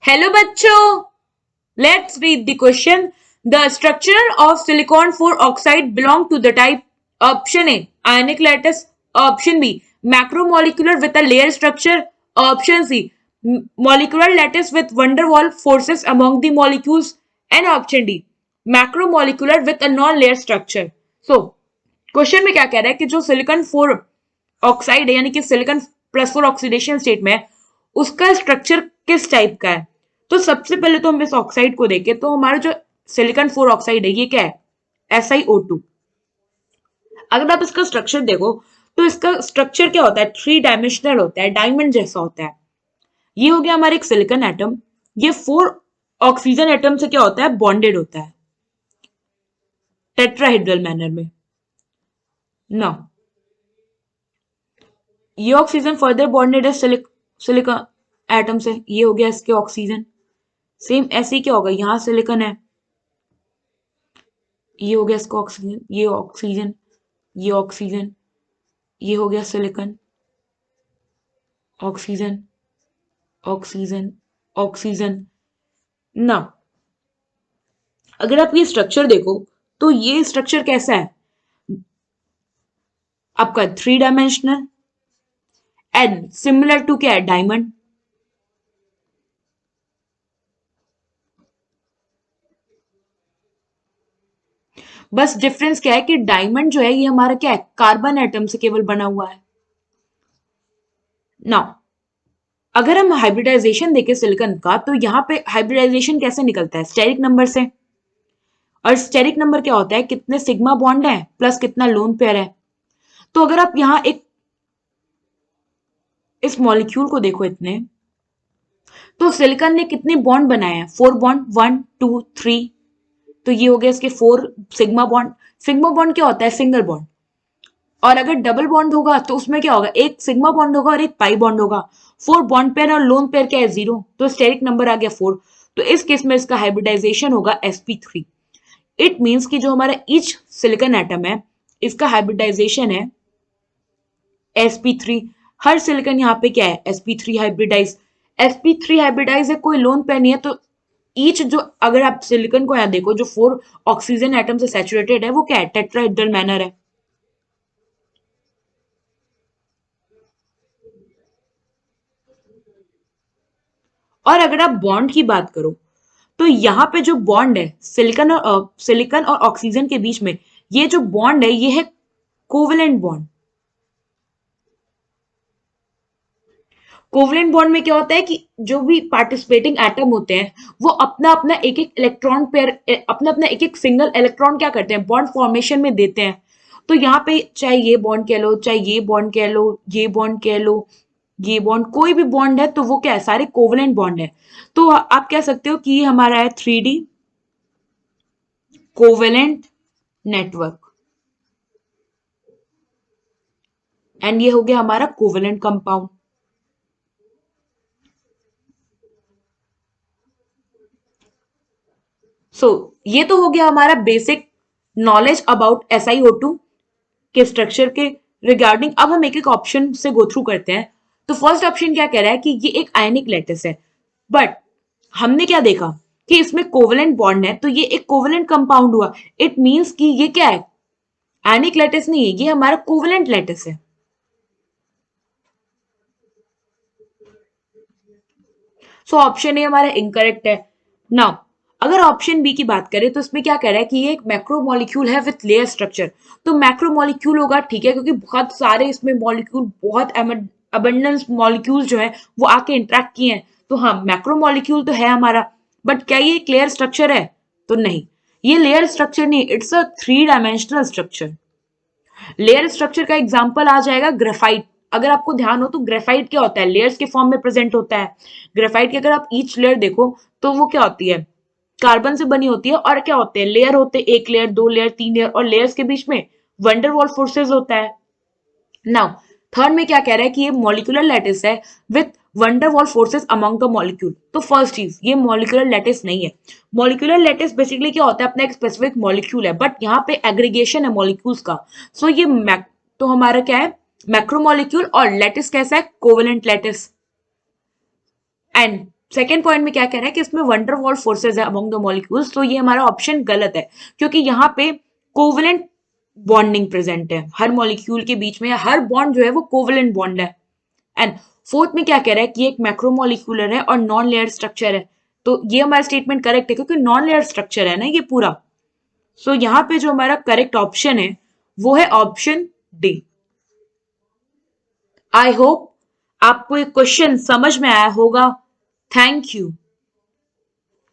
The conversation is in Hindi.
हेलो बच्चों, let's read the question. The structure of silicon four oxide belong to the type. Option A ionic lattice, option B macromolecular with a layer structure, option C molecular lattice with van der Waals forces among the molecules, and option D macromolecular with a non-layer structure. So question में क्या कह रहा है कि जो सिलिकॉन फोर ऑक्साइड है यानी कि silicon plus four oxidation state में है, उसका स्ट्रक्चर किस टाइप का है. तो सबसे पहले तो हम इस ऑक्साइड को देखें तो हमारा जो सिलिकॉन फोर ऑक्साइड है ये क्या है, SiO2. अगर आप इसका स्ट्रक्चर देखो तो इसका स्ट्रक्चर क्या होता है, थ्री डायमेंशनल होता है, डायमंड जैसा होता है. ये हो गया हमारे एक सिलिकॉन एटम. ये फोर ऑक्सीजन एटम से क्या होता है, बॉन्डेड होता है टेट्राहेड्रल मैनर में. नाउ ये ऑक्सीजन फर्दर बॉन्डेड है सिलिकॉन एटम से. ये हो गया इसके ऑक्सीजन. सेम ऐसे ही क्या होगा, यहां सिलिकॉन है, ये हो गया इसका ऑक्सीजन, ये ऑक्सीजन, ये ऑक्सीजन, ये हो गया सिलिकॉन, ऑक्सीजन, ऑक्सीजन, ऑक्सीजन. ना अगर आप ये स्ट्रक्चर देखो तो ये स्ट्रक्चर कैसा है आपका, three dimensional and similar to क्या है, डायमंड. बस डिफरेंस क्या है कि डायमंड जो है ये हमारा क्या है, कार्बन एटम से केवल बना हुआ है. नाउ अगर हम हाइब्रिडाइजेशन देखें सिलिकॉन का तो यहाँ पे हाइब्रिडाइजेशन कैसे निकलता है, स्टेरिक नंबर से. और स्टेरिक नंबर क्या होता है, कितने सिग्मा बॉन्ड है प्लस कितना लोन पेयर है. तो अगर आप यहाँ एक इस मॉलिक्यूल को देखो इतने, तो सिलिकॉन ने कितने बॉन्ड बनाए हैं, फोर बॉन्ड, 1 2 3. तो ये हो गया इसके four sigma bond. Sigma bond क्या होता है, सिंगल बॉन्ड. और अगर डबल बॉन्ड होगा तो उसमें क्या होगा, एक सिग्मा बॉन्ड होगा और एक पाई बॉन्ड होगा. फोर बॉन्ड पेयर और लोन पेयर क्या है, 0. तो स्टेरिक नंबर आ गया 4. तो इस केस में इसका हाइब्रिडाइजेशन होगा sp3. इट मीन्स कि जो हमारा ईच सिलिकॉन एटम है इसका हाइब्रिडाइजेशन है sp3. हर सिलिकॉन यहाँ पे क्या है, sp3 हाइब्रिडाइज. sp3 हाइब्रिडाइज है, कोई लोन पेयर नहीं है. तो ईच जो अगर आप सिलिकॉन को यहाँ देखो जो फोर ऑक्सीजन एटम से सैचुरेटेड है वो क्या है, टेट्राहेड्रल मैनर है. और अगर आप बॉन्ड की बात करो तो यहाँ पे जो बॉन्ड है सिलिकॉन और ऑक्सीजन के बीच में, ये जो बॉन्ड है ये है कोवेलेंट बॉन्ड. कोवेलेंट बॉन्ड में क्या होता है कि जो भी पार्टिसिपेटिंग एटम होते हैं वो अपना अपना एक एक इलेक्ट्रॉन पेयर, अपना अपना एक एक सिंगल इलेक्ट्रॉन क्या करते हैं, बॉन्ड फॉर्मेशन में देते हैं. तो यहाँ पे चाहे ये बॉन्ड कह लो, चाहे ये बॉन्ड कह लो, ये बॉन्ड कह लो, ये बॉन्ड, कोई भी बॉन्ड है तो वो क्या है, सारे कोवेलेंट बॉन्ड है. तो आप कह सकते हो कि ये हमारा है 3D कोवेलेंट नेटवर्क. एंड ये हो गया हमारा कोवेलेंट कंपाउंड. सो ये तो हो गया हमारा बेसिक नॉलेज अबाउट SiO2 के स्ट्रक्चर के रिगार्डिंग. अब हम एक एक ऑप्शन से गो थ्रू करते हैं. तो फर्स्ट ऑप्शन क्या कह रहा है कि ये एक आयनिक लैटिस है. बट हमने क्या देखा कि इसमें कोवेलेंट बॉन्ड है, तो ये एक कोवेलेंट कंपाउंड हुआ. इट मींस कि ये क्या है, आयनिक लैटिस नहीं है, ये हमारा कोवेलेंट लैटिस है. सो ऑप्शन ए हमारा इनकरेक्ट है. नाउ अगर ऑप्शन बी की बात करें तो इसमें क्या कह रहा है कि ये एक मैक्रोमोलिक्यूल है विथ लेयर स्ट्रक्चर. तो मैक्रोमोलिक्यूल होगा, ठीक है, क्योंकि बहुत सारे इसमें मॉलिक्यूल, बहुत अबंडेंस मॉलिक्यूल जो है वो आके इंटरेक्ट किए हैं. तो हाँ मैक्रोमोलिक्यूल तो है हमारा. बट क्या ये एक लेयर स्ट्रक्चर है, तो नहीं, ये लेयर स्ट्रक्चर नहीं, it's a three dimensional structure. Layer structure का एग्जांपल आ जाएगा ग्रेफाइट. अगर आपको ध्यान हो तो ग्रेफाइट क्या होता है, लेयर्स के फॉर्म में प्रेजेंट होता है. ग्रेफाइट की अगर आप ईच लेयर देखो तो वो क्या होती है, कार्बन से बनी होती है. और क्या होते हैं, लेयर होते हैं, एक लेयर, दो लेयर, तीन लेयर, और लेयर्स के बीच में वंडरवॉल फोर्सेस होता है. नाउ थर्ड में क्या कह रहा है कि ये मॉलिक्यूलर लैटिस है with van der Waals forces among the molecule. तो फर्स्ट चीज, ये मॉलिक्यूलर लैटिस नहीं है. मॉलिक्यूलर लैटिस बेसिकली क्या होता है, अपना एक स्पेसिफिक मॉलिक्यूल है, बट यहाँ पे एग्रीगेशन है मॉलिक्यूल्स का. सो ये तो हमारा क्या है, मैक्रोमोलिक्यूल. और लैटिस कैसा है, covalent lattice. And second point में क्या कह रहा है कि इसमें वंडरवॉल फोर्सेज है अमंग द मॉलिक्यूल्स, तो ये हमारा ऑप्शन गलत है क्योंकि यहाँ पे कोवलेंट बॉन्डिंग प्रेजेंट है हर मॉलिक्यूल के बीच में, हर बॉन्ड जो है वो कोवलेंट बॉन्ड है। एंड फोर्थ में क्या कह रहा है कि एक मैक्रोमोलिक्यूलर है और नॉन लेयर स्ट्रक्चर है, तो ये हमारा स्टेटमेंट करेक्ट है क्योंकि नॉन लेयर स्ट्रक्चर है ना ये पूरा। सो यहाँ पे जो हमारा करेक्ट ऑप्शन है वो है ऑप्शन डी। आई होप आपको ये क्वेश्चन समझ में आया होगा। Thank you.